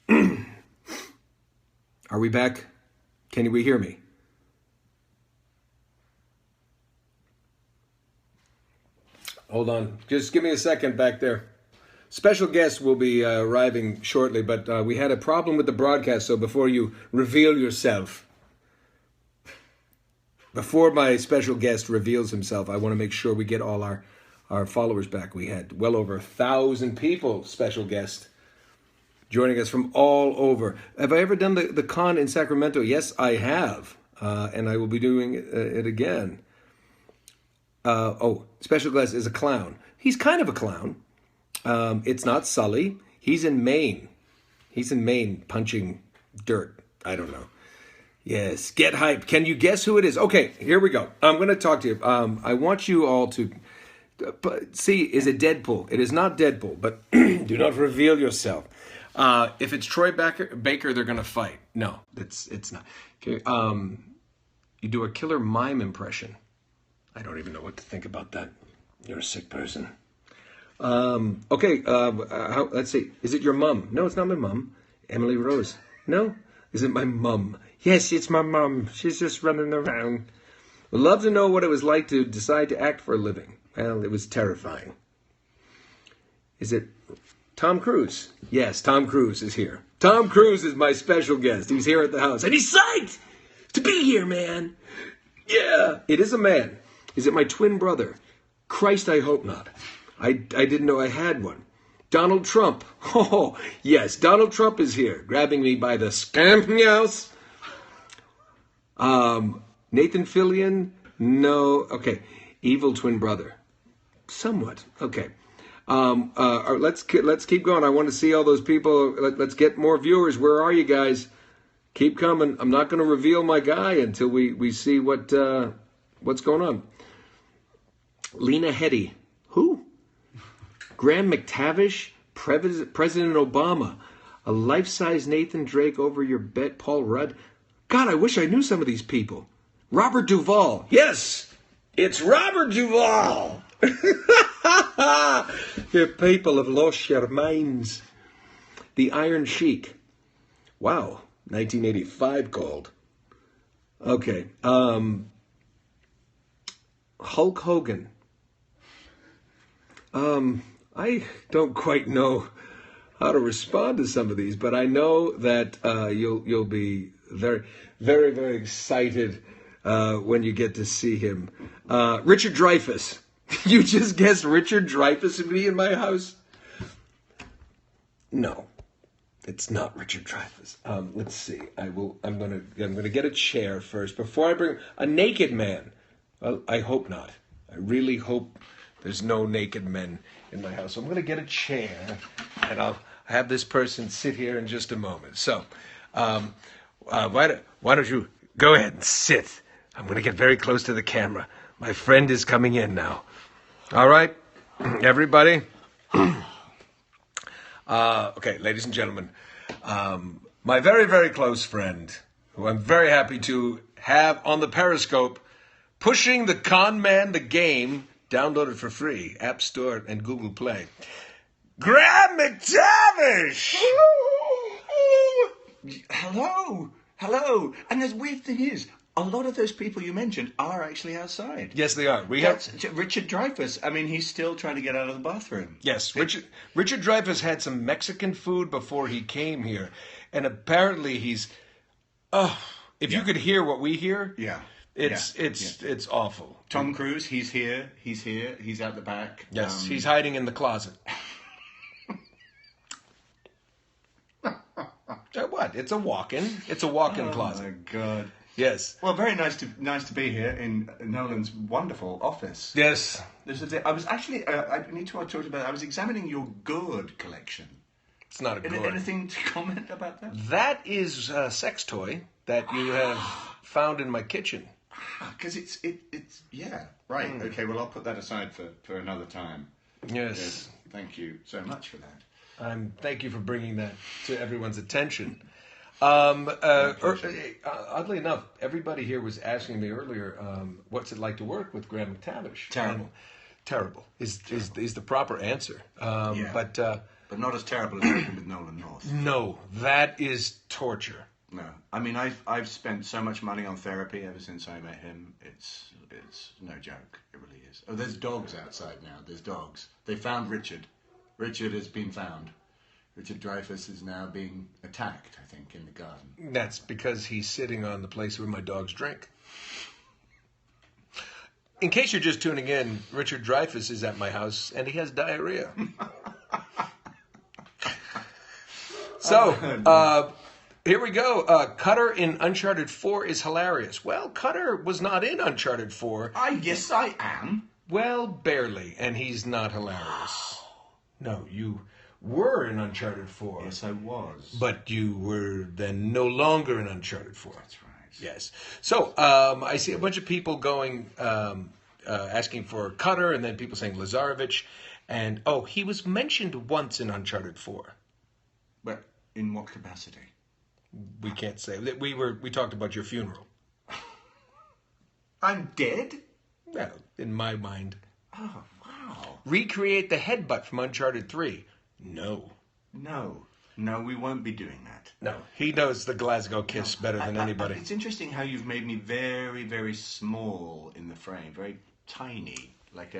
Are we back? Can we hear me? Hold on. Just give me a second back there. Special guest will be arriving shortly, but we had a problem with the broadcast, so before you reveal yourself, before my special guest reveals himself, I want to make sure we get all our followers back. We had well over 1,000 people, special guest, joining us from all over. Have I ever done the con in Sacramento? Yes, I have, and I will be doing it again. Special guest is a clown. He's kind of a clown. It's not Sully. He's in Maine. He's in Maine punching dirt. I don't know. Yes, get hyped. Can you guess who it is? Okay, here we go. I'm going to talk to you. I want you all to see, is it Deadpool? It is not Deadpool, but do not reveal yourself. If it's Troy Baker, they're going to fight. No, it's not. Okay, you do a killer mime impression. I don't even know what to think about that. You're a sick person. Okay, let's see. Is it your mum? No, it's not my mum. Emily Rose. No? Is it my mum? Yes, it's my mum. She's just running around. Would love to know what it was like to decide to act for a living. Well, it was terrifying. Is it Tom Cruise? Yes, Tom Cruise is here. Tom Cruise is my special guest. He's here at the house. And he's psyched to be here, man. Yeah. It is a man. Is it my twin brother? Christ, I hope not. I didn't know I had one. Donald Trump. Oh, yes, Donald Trump is here, grabbing me by the scamphouse. Nathan Fillion? No. Okay. Evil twin brother. Somewhat. Okay. Let's keep going. I want to see all those people. Let's get more viewers. Where are you guys? Keep coming. I'm not going to reveal my guy until we see what's going on. Lena Headey. Who? Graham McTavish? President Obama. A life-size Nathan Drake over your bed. Paul Rudd. God, I wish I knew some of these people. Robert Duvall. Yes, it's Robert Duvall. You people have lost your minds. The Iron Sheik. Wow, 1985 called. Okay. Hulk Hogan. I don't quite know how to respond to some of these, but I know that you'll be very, very, very excited when you get to see him. Richard Dreyfuss. You just guessed Richard Dreyfuss would be in my house? No, it's not Richard Dreyfuss. Let's see. I'm gonna get a chair first before I bring a naked man. Well, I hope not. I really hope there's no naked men in my house. So I'm going to get a chair, and I'll have this person sit here in just a moment. So, why don't you go ahead and sit? I'm going to get very close to the camera. My friend is coming in now. All right, everybody. Okay, ladies and gentlemen, my very, very close friend, who I'm very happy to have on the Periscope, pushing the Con Man the Game. Download it for free, App Store and Google Play. Graham McTavish! Hello. And the weird thing is, a lot of those people you mentioned are actually outside. Yes, they are. Richard Dreyfuss. I mean, he's still trying to get out of the bathroom. Yes, Richard Dreyfuss had some Mexican food before he came here, and apparently he's. If you could hear what we hear. Yeah. It's awful. Tom Cruise, he's here. He's out the back. Yes, he's hiding in the closet. What? It's a walk-in. It's a walk-in closet. Oh my God. Yes. Well, very nice to be here in Nolan's wonderful office. Yes. I was actually. I need to talk about. I was examining your gourd collection. It's not a gourd. Anything to comment about that? That is a sex toy that you have found in my kitchen. Because it's right. Okay, well, I'll put that aside for another time. Yes. Thank you so much for that. Thank you for bringing that to everyone's attention. Oddly enough, everybody here was asking me earlier, what's it like to work with Graham McTavish? Terrible. Terrible is the proper answer. But But not as terrible as working with Nolan North. No, that is torture. No, I mean I've spent so much money on therapy ever since I met him. It's no joke. It really is. Oh, there's dogs outside now. There's dogs. They found Richard. Richard has been found. Richard Dreyfuss is now being attacked, I think, in the garden. That's because he's sitting on the place where my dogs drink. In case you're just tuning in, Richard Dreyfuss is at my house and he has diarrhea. So, here we go. Cutter in Uncharted 4 is hilarious. Well, Cutter was not in Uncharted 4. Yes, I am. Well, barely, and he's not hilarious. No, you were in Uncharted 4. Yes, I was. But you were then no longer in Uncharted 4. That's right. Yes. So, I see a bunch of people going, asking for Cutter, and then people saying Lazarevich. And, he was mentioned once in Uncharted 4. But in what capacity? We can't say. We talked about your funeral. I'm dead? Well, in my mind. Oh, wow. Recreate the headbutt from Uncharted 3. No. No, we won't be doing that. No. He knows the Glasgow kiss better than anybody. It's interesting how you've made me very, very small in the frame. Very tiny. Like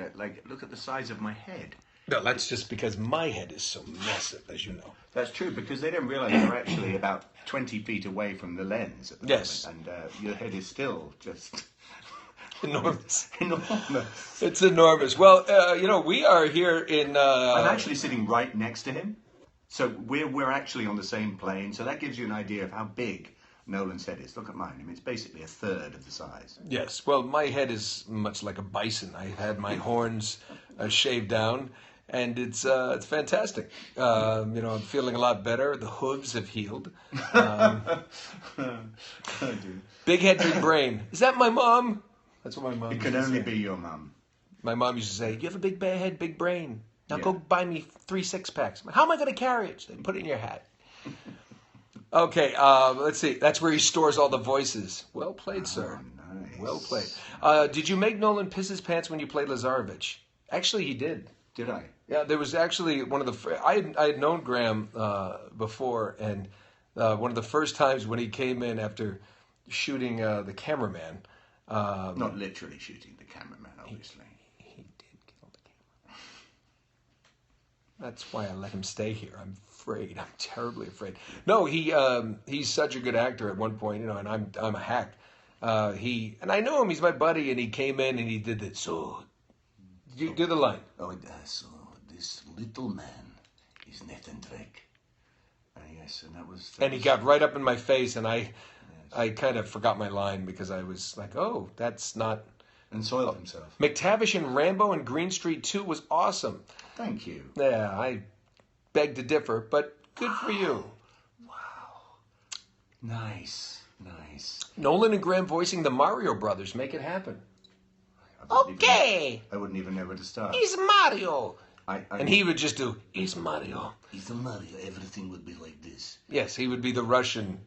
look at the size of my head. No, that's just because my head is so massive, as you know. That's true, because they don't realise you're actually about 20 feet away from the lens at the moment. And your head is still just... enormous. Enormous. It's enormous. Well, we are here in... I'm actually sitting right next to him. So we're actually on the same plane. So that gives you an idea of how big Nolan's head is. Look at mine. I mean, it's basically a third of the size. Yes. Well, my head is much like a bison. I had my horns shaved down. And it's fantastic. I'm feeling a lot better. The hooves have healed. Big head, big brain. Is that my mom? That's what my mom used to say. It could only be your mum. My mom used to say, you have a big head, big brain. Now Yeah. go buy me 3 6-packs. How am I going to carry it? She said, put it in your hat. Okay, let's see. That's where he stores all the voices. Well played, sir. Nice. Well played. Did you make Nolan piss his pants when you played Lazarevich? Actually, he did. Did I? Yeah, there was actually one of the... I had known Graham before, and one of the first times when he came in after shooting the cameraman... Not literally shooting the cameraman, obviously. He did kill the cameraman. That's why I let him stay here. I'm afraid. I'm terribly afraid. No, he's such a good actor at one point, and I'm a hack. And I know him. He's my buddy, and he came in and he did this. So... You do the line. Oh, so this little man is Nathan Drake. Yes, and that was... And he got right up in my face, and I kind of forgot my line because I was like, oh, that's not... And soiled himself. McTavish and Rambo and Green Street 2 was awesome. Thank you. Yeah, I beg to differ, but good for you. Wow. Nice. Nolan and Graham voicing the Mario Brothers. Make it happen. Okay. I wouldn't even know where to start. He's Mario. And he would just do, he's Mario. He's a Mario. Everything would be like this. Yes, he would be the Russian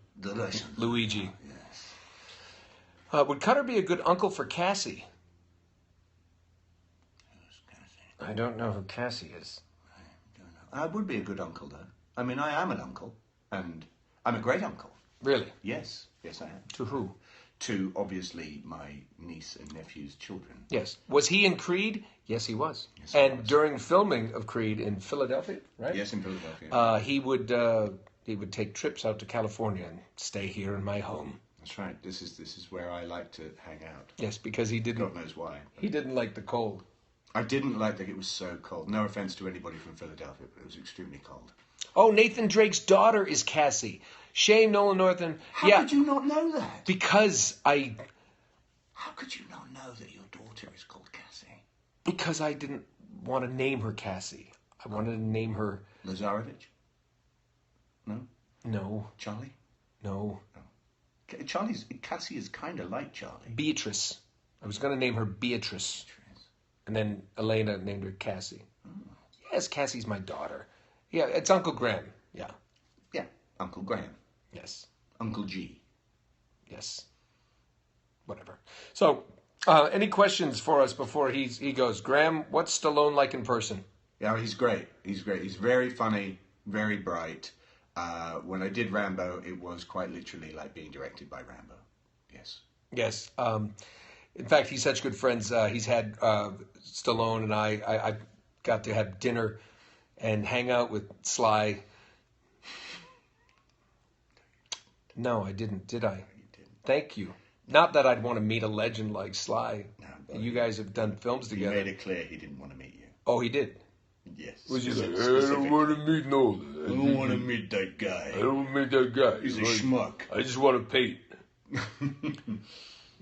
Luigi. Yes. Would Cutter be a good uncle for Cassie? I don't know who Cassie is. I don't know. I would be a good uncle, though. I mean, I am an uncle. And I'm a great uncle. Really? Yes, I am. To who? To, obviously, my niece and nephew's children. Yes. Was he in Creed? Yes, he was. Yes, and during filming of Creed in Philadelphia, right? Yes, in Philadelphia. He would take trips out to California and stay here in my home. That's right. This is where I like to hang out. Yes, because he didn't... God knows why. He didn't like the cold. I didn't like that it was so cold. No offense to anybody from Philadelphia, but it was extremely cold. Oh, Nathan Drake's daughter is Cassie. Shane, Nolan Norton. How could you not know that? Because How could you not know that your daughter is called Cassie? Because I didn't want to name her Cassie. I wanted to name her... Lazarevich? No? No. Charlie? No. Cassie is kind of like Charlie. Beatrice. I was going to name her Beatrice. And then Elena named her Cassie. Oh. Yes, Cassie's my daughter. Yeah, it's Uncle Graham. Yeah. Yeah, Uncle Graham. Yes. Uncle G. Yes. Whatever. So, any questions for us before he goes? Graham, what's Stallone like in person? Yeah, he's great. He's great. He's very funny, very bright. When I did Rambo, it was quite literally like being directed by Rambo. Yes. Yes. In fact, he's such good friends. He's had Stallone and I got to have dinner and hang out with Sly. No, I didn't, did I? You didn't. Thank you. Not that I'd want to meet a legend like Sly. No, but You guys have done films he together. made it clear he didn't want to meet you. Oh, he did. Yes. Was he like, I Specific. don't want to meet Nolan. I don't want to meet that guy. I don't want to meet that guy. He's a schmuck. I just want to paint.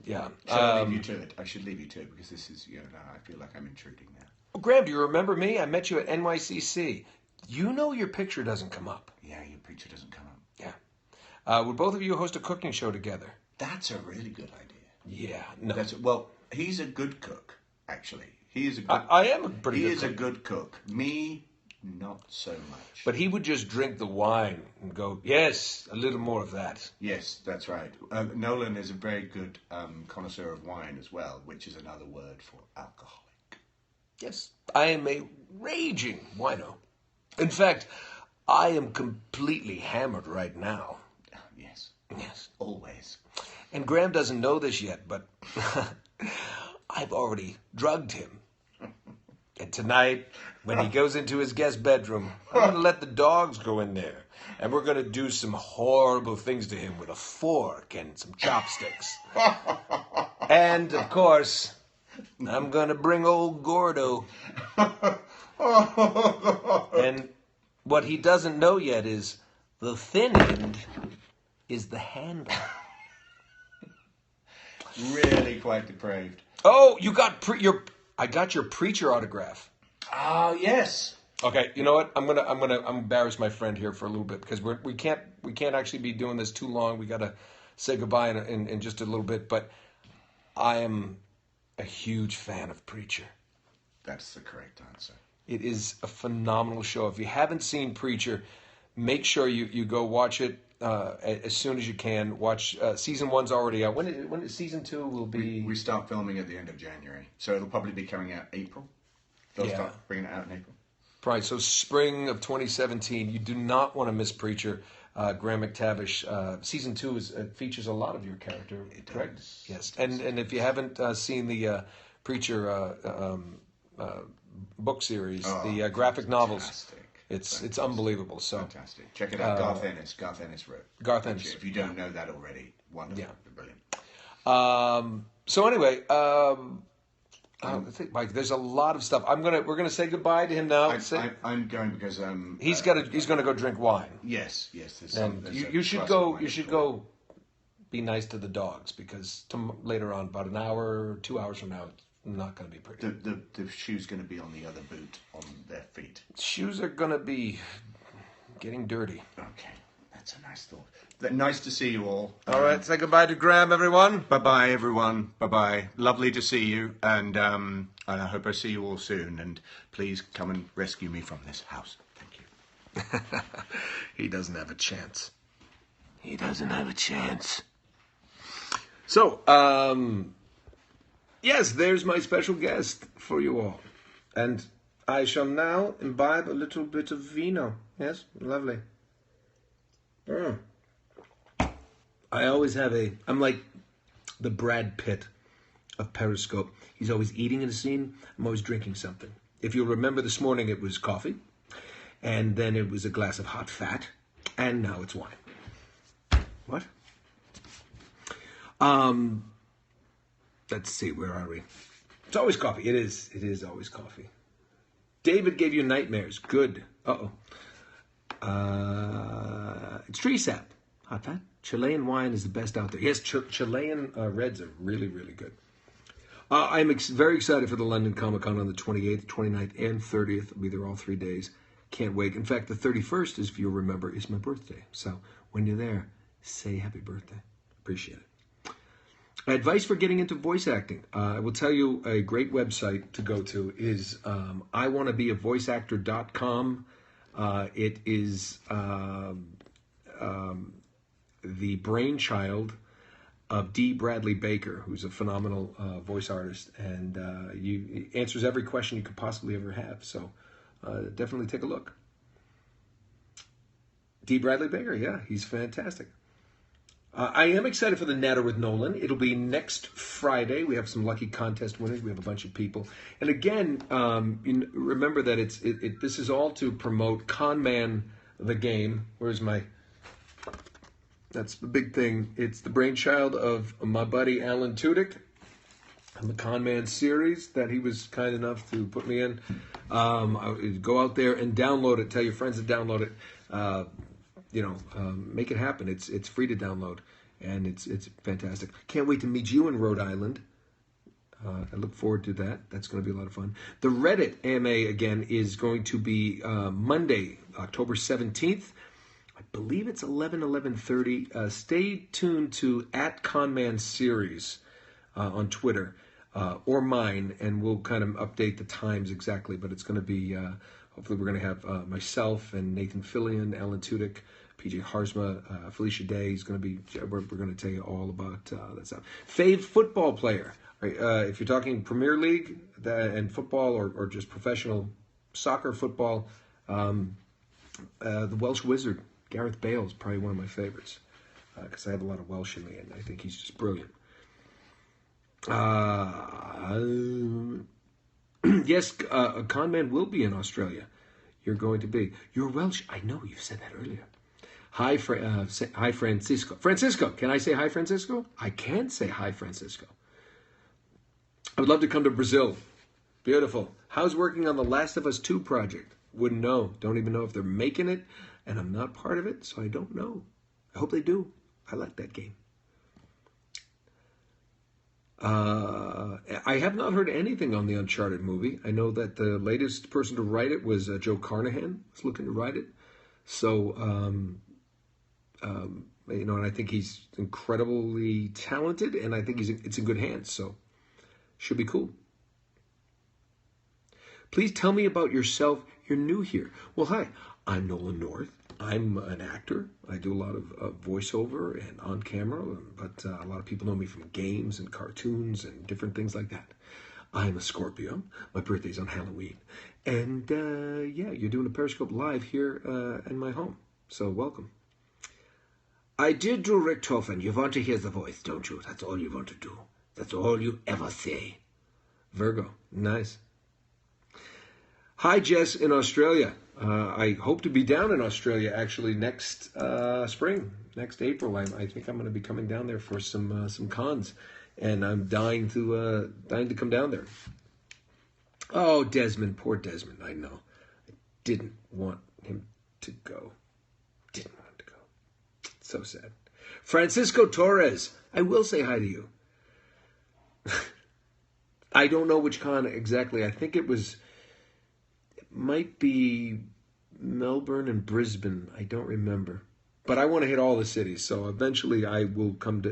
Yeah. Shall I leave you to it? I should leave you to it because this is, I feel like I'm intruding now. Oh, Graham, do you remember me? I met you at NYCC. You know your picture doesn't come up. Yeah, your picture doesn't come up. Yeah. Would both of you host a cooking show together? That's a really good idea. Yeah. No. Well, he's a good cook, actually. He is a good. I am a pretty He good is cook. a good cook. Me, not so much. But he would just drink the wine and go, yes, a little more of that. Yes, that's right. Nolan is a very good connoisseur of wine as well, which is another word for alcoholic. Yes. I am a raging wino. In fact, I am completely hammered right now. Yes, Yes. always. And Graham doesn't know this yet, but I've already drugged him. And tonight, when he goes into his guest bedroom, I'm going to let the dogs go in there. And we're going to do some horrible things to him with a fork and some chopsticks. And, of course, I'm going to bring old Gordo. And what he doesn't know yet is the thin end is the handle. Really quite depraved. Oh, you got I got your preacher autograph. Oh, yes. Okay, you know what? I'm gonna embarrass my friend here for a little bit because we can't actually be doing this too long. We gotta say goodbye in just a little bit. But I am a huge fan of Preacher. That's the correct answer. It is a phenomenal show. If you haven't seen Preacher, make sure you go watch it as soon as you can. Watch season 1's already out. When is season 2 will be? We start filming at the end of January, so it'll probably be coming out April. They'll start bringing it out in April. Right, so spring of 2017. You do not want to miss Preacher. Graham McTavish. Season 2 features a lot of your character. It correct? does. Yes, and if you haven't seen the Preacher book series, the graphic novels, it's unbelievable. So fantastic. Check it out. Garth Ennis. Garth Ennis wrote. Garth Ennis. If you don't know that already, wonderful. Yeah. Brilliant. So anyway, I think, Mike, there's a lot of stuff. We're gonna say goodbye to him now. I'm going because he's gonna go drink wine. Yes. There's And you should go. You should go. Be nice to the dogs because later on, about an hour, 2 hours from now, it's not going to be pretty. The shoe's going to be on the other boot on their feet. Shoes are going to be getting dirty. Okay, that's a nice thought. Nice to see you all. All right, say goodbye to Graham, everyone. Bye-bye, everyone. Bye-bye. Lovely to see you, and I hope I see you all soon. And please come and rescue me from this house. Thank you. He doesn't have a chance. He doesn't have a chance. So, yes, there's my special guest for you all. And I shall now imbibe a little bit of vino. Yes, lovely. I always have I'm like the Brad Pitt of Periscope. He's always eating in a scene. I'm always drinking something. If you'll remember this morning, it was coffee. And then it was a glass of hot fat. And now it's wine. What? Let's see, where are we? It's always coffee. It is always coffee. David gave you nightmares. Good. It's tree sap. Hot fat. Chilean wine is the best out there. Yes, Chilean reds are really, really good. I'm very excited for the London Comic Con on the 28th, 29th, and 30th. I'll be there all 3 days. Can't wait. In fact, the 31st, if you remember, is my birthday. So when you're there, say happy birthday. Appreciate it. Advice for getting into voice acting. I will tell you a great website to go to is iwannabeavoiceactor.com. It is the brainchild of D. Bradley Baker, who's a phenomenal voice artist, and he answers every question you could possibly ever have. So definitely take a look. D. Bradley Baker, yeah, he's fantastic. I am excited for the Natter with Nolan. It'll be next Friday. We have some lucky contest winners. We have a bunch of people. And again, remember that this is all to promote Con Man the game. Where's my... That's the big thing. It's the brainchild of my buddy Alan Tudyk and the Con Man series that he was kind enough to put me in. Go out there and download it. Tell your friends to download it. Make it happen. It's free to download, and it's fantastic. Can't wait to meet you in Rhode Island. I look forward to that. That's going to be a lot of fun. The Reddit AMA, again, is going to be Monday, October 17th. I believe it's 11:30. Stay tuned to @ConmanSeries on Twitter or mine, and we'll kind of update the times exactly. But it's going to be, hopefully we're going to have myself and Nathan Fillion, Alan Tudyk, PJ Harzma, Felicia Day. We're going to tell you all about that stuff. Fave football player. If you're talking Premier League and football or just professional soccer football, the Welsh Wizard, Gareth Bale, is probably one of my favorites because I have a lot of Welsh in me, and I think he's just brilliant. Yes, Con Man will be in Australia. You're going to be. You're Welsh. I know, you said that earlier. Hi, hi, Francisco. Francisco, can I say hi, Francisco? I can say hi, Francisco. I would love to come to Brazil. Beautiful. How's working on the Last of Us 2 project? Wouldn't know. Don't even know if they're making it, and I'm not part of it, so I don't know. I hope they do. I like that game. I have not heard anything on the Uncharted movie. I know that the latest person to write it was Joe Carnahan was looking to write it. So, and I think he's incredibly talented, and I think it's in good hands. So, should be cool. Please tell me about yourself. You're new here. Well, hi, I'm Nolan North. I'm an actor. I do a lot of voiceover and on camera, but a lot of people know me from games and cartoons and different things like that. I'm a Scorpio. My birthday's on Halloween. And you're doing a Periscope live here in my home. So welcome. I did do Richtofen. You want to hear the voice, don't you? That's all you want to do. That's all you ever say. Virgo. Nice. Hi, Jess in Australia. I hope to be down in Australia actually next spring, next April. I think I'm going to be coming down there for some cons, and I'm dying to come down there. Oh, Desmond, poor Desmond. I know. I didn't want him to go. Didn't want him to go. So sad. Francisco Torres. I will say hi to you. I don't know which con exactly. I think it might be Melbourne and Brisbane. I don't remember, but I want to hit all the cities. So eventually, I will come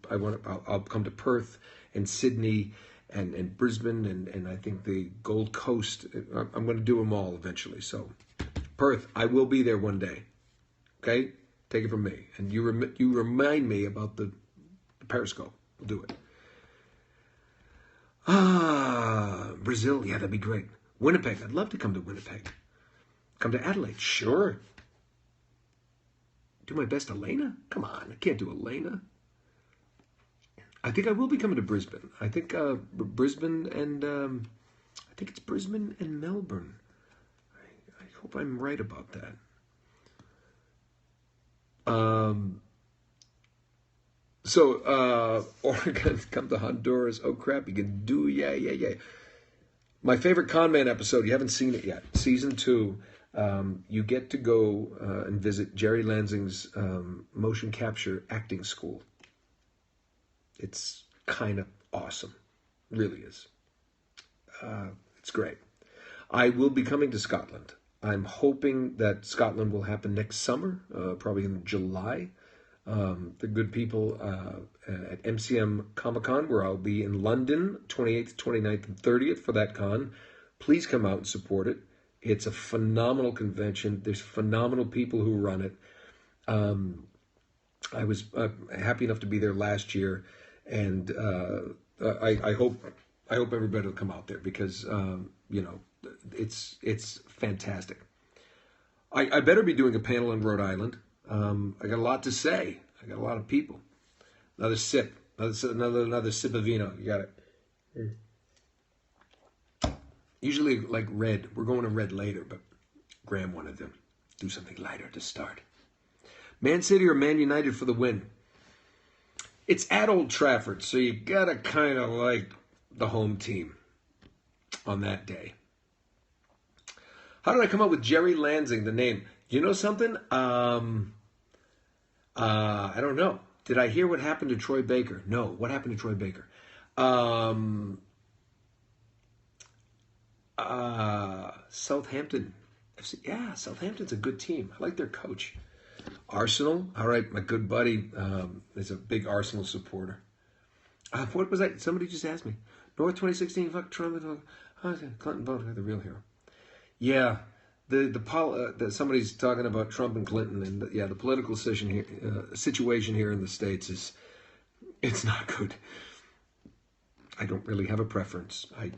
I'll come to Perth and Sydney and Brisbane and I think the Gold Coast. I'm going to do them all eventually. So Perth, I will be there one day. Okay, take it from me, and you remind me about the Periscope. We'll do it. Brazil, yeah, that'd be great. Winnipeg, I'd love to come to Winnipeg. Come to Adelaide, sure. Do my best, Elena? Come on, I can't do Elena. I think I will be coming to Brisbane. I think Brisbane and I think it's Brisbane and Melbourne. I hope I'm right about that. Oregon, come to Honduras. Oh crap, you can do, yeah. My favorite Con Man episode, you haven't seen it yet, Season 2, you get to go and visit Jerry Lansing's motion capture acting school. It's kind of awesome. Really is. It's great. I will be coming to Scotland. I'm hoping that Scotland will happen next summer, probably in July. The good people at MCM Comic-Con, where I'll be in London, 28th, 29th, and 30th for that con. Please come out and support it. It's a phenomenal convention. There's phenomenal people who run it. I was happy enough to be there last year, and I I hope everybody will come out there because, it's fantastic. I better be doing a panel in Rhode Island. I got a lot to say. I got a lot of people. Another sip. Another sip of vino. You got it. Usually like red. We're going to red later, but Graham wanted to do something lighter to start. Man City or Man United for the win? It's at Old Trafford, so you got to kind of like the home team on that day. How did I come up with Jerry Lansing, the name? You know something? I don't know. Did I hear what happened to Troy Baker? No. What happened to Troy Baker? Southampton. Yeah, Southampton's a good team. I like their coach. Arsenal. All right, my good buddy is a big Arsenal supporter. What was that? Somebody just asked me. North 2016, fuck Trump. Clinton voted the real hero. Yeah, somebody's talking about Trump and Clinton, and the political situation here in the States it's not good. I don't really have a preference. I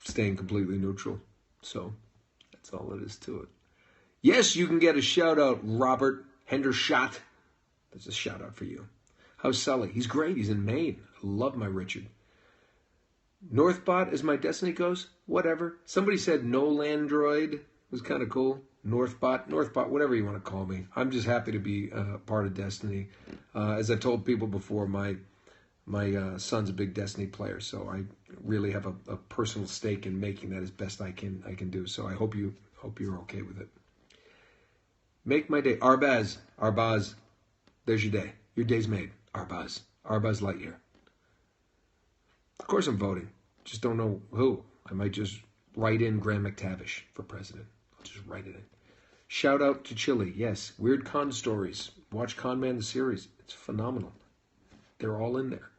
staying completely neutral, so that's all it is to it. Yes, you can get a shout out, Robert Hendershot. That's a shout out for you. How's Sully? He's great. He's in Maine. I love my Richard. Northbot as my destiny goes? Whatever. Somebody said Nolandroid was kind of cool. Northbot, whatever you want to call me. I'm just happy to be part of Destiny. As I've told people before, my son's a big Destiny player, so I really have a personal stake in making that as best I can do. So I hope you're okay with it. Make my day. Arbaz, there's your day. Your day's made. Arbaz Lightyear. Of course I'm voting. Just don't know who. I might just write in Graham McTavish for president. I'll just write it in. Shout out to Chile. Yes. Weird con stories. Watch Con Man the series. It's phenomenal. They're all in there.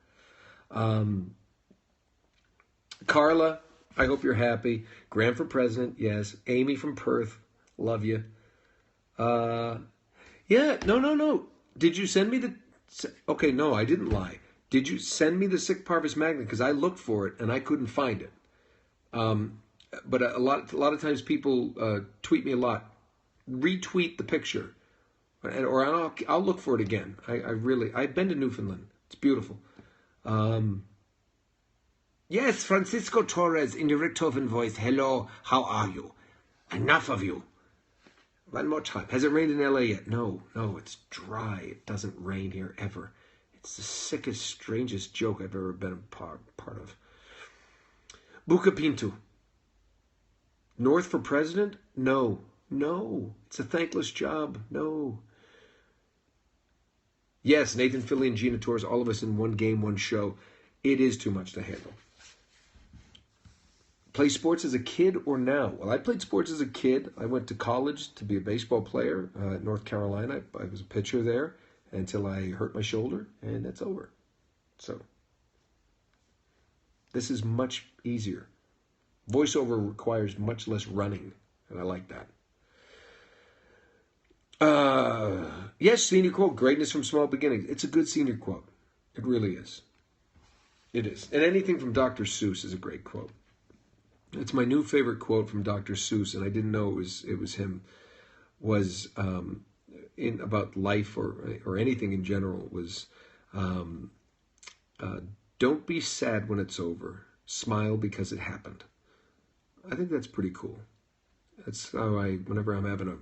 Carla, I hope you're happy. Graham for president. Yes. Amy from Perth. Love you. Yeah. No. Did you send me the... Okay, no, I didn't lie. Did you send me the Sick Parvis magnet? Because I looked for it and I couldn't find it. But a lot of times people tweet me a lot. Retweet the picture, or I'll look for it again. I've been to Newfoundland. It's beautiful. Yes, Francisco Torres in your Richtofen voice. Hello, how are you? Enough of you. One more time. Has it rained in LA yet? No, it's dry. It doesn't rain here ever. It's the sickest, strangest joke I've ever been a part of. Buca Pinto. North for president? No. It's a thankless job. No. Yes, Nathan, Philly, and Gina Torres, all of us in one game, one show. It is too much to handle. Play sports as a kid or now? Well, I played sports as a kid. I went to college to be a baseball player at North Carolina. I was a pitcher there until I hurt my shoulder, and that's over. So, this is much easier. Voiceover requires much less running, and I like that. Yes, senior quote, greatness from small beginnings. It's a good senior quote. It really is. It is. And anything from Dr. Seuss is a great quote. It's my new favorite quote from Dr. Seuss, and I didn't know it was him, was in about life or anything in general, was don't be sad when it's over. Smile because it happened. I think that's pretty cool. That's how whenever I'm having a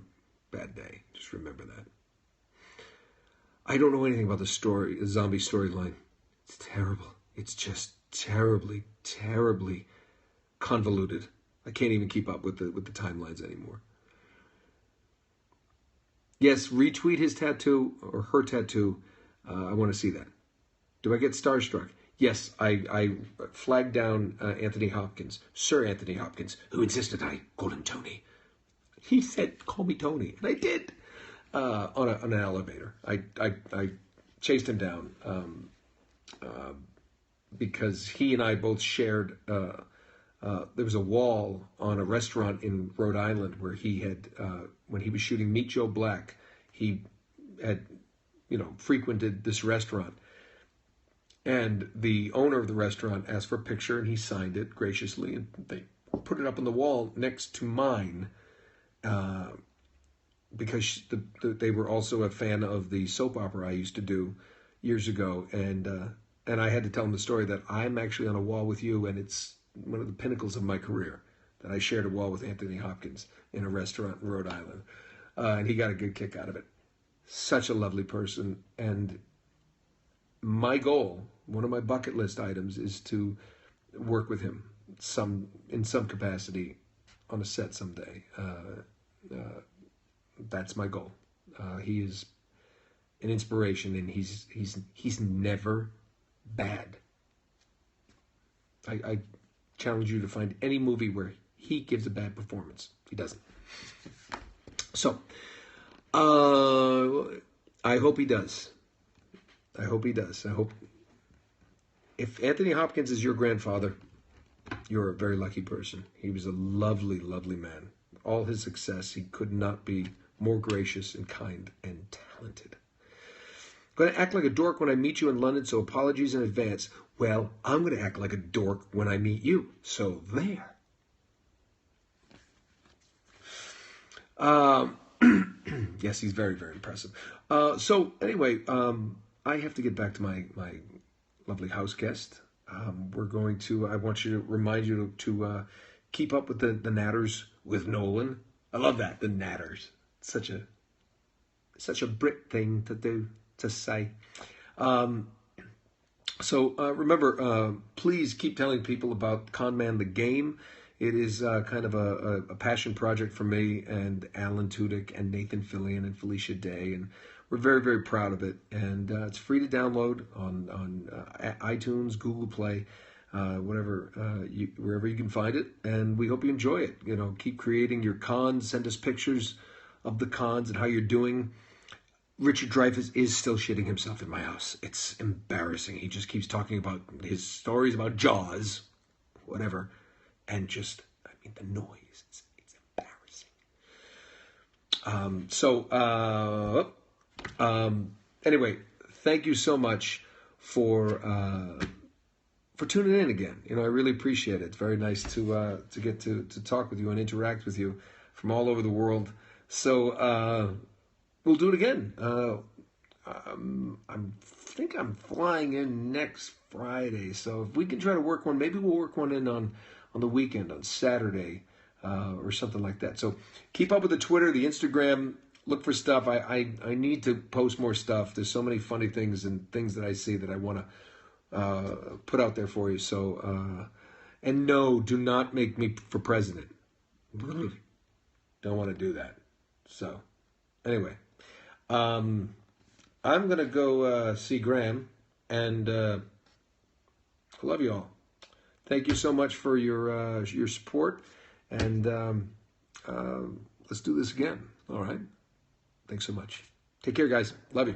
bad day, just remember that. I don't know anything about the zombie storyline. It's terrible. It's just terribly, terribly convoluted. I can't even keep up with the timelines anymore. Yes, retweet his tattoo or her tattoo. I want to see that. Do I get starstruck? Yes, I flagged down Anthony Hopkins, Sir Anthony Hopkins, who insisted I call him Tony. He said, "Call me Tony," and I did on an elevator. I chased him down because he and I both shared. There was a wall on a restaurant in Rhode Island where he had, when he was shooting Meet Joe Black, he had, frequented this restaurant. And the owner of the restaurant asked for a picture, and he signed it graciously, and they put it up on the wall next to mine, because they were also a fan of the soap opera I used to do years ago, and I had to tell them the story that I'm actually on a wall with you, and it's one of the pinnacles of my career, that I shared a wall with Anthony Hopkins in a restaurant in Rhode Island, and he got a good kick out of it. Such a lovely person, and my goal, one of my bucket list items, is to work with him in some capacity on a set someday. That's my goal. He is an inspiration, and he's never bad. I challenge you to find any movie where he gives a bad performance. He doesn't. So, I hope he does. I hope he does. I hope, if Anthony Hopkins is your grandfather, you're a very lucky person. He was a lovely, lovely man. All his success, he could not be more gracious and kind and talented. I'm going to act like a dork when I meet you in London, so apologies in advance. Well, I'm going to act like a dork when I meet you, so there. Yes, he's very, very impressive. So anyway, I have to get back to my lovely house guest. I want to remind you to keep up with the Natters with Nolan. I love that, the Natters. It's such a Brit thing to say. Remember, please keep telling people about Con Man the Game. It is kind of a passion project for me and Alan Tudyk and Nathan Fillion and Felicia Day, and we're very, very proud of it. And it's free to download on iTunes, Google Play, wherever you can find it. And we hope you enjoy it. Keep creating your cons. Send us pictures of the cons and how you're doing. Richard Dreyfuss is still shitting himself in my house. It's embarrassing. He just keeps talking about his stories about Jaws, whatever. And the noise, it's embarrassing. Anyway, thank you so much for tuning in again. I really appreciate it. It's very nice to get to talk with you and interact with you from all over the world. So we'll do it again. I think I'm flying in next Friday, so if we can try to work one, maybe we'll work one in on the weekend, on Saturday, or something like that. So keep up with the Twitter, the Instagram, look for stuff. I need to post more stuff. There's so many funny things and things that I see that I want to put out there for you. So, and no, do not make me for president. Don't want to do that. So, anyway, I'm going to go see Graham, and I love you all. Thank you so much for your support, and let's do this again. All right? Thanks so much. Take care, guys. Love you.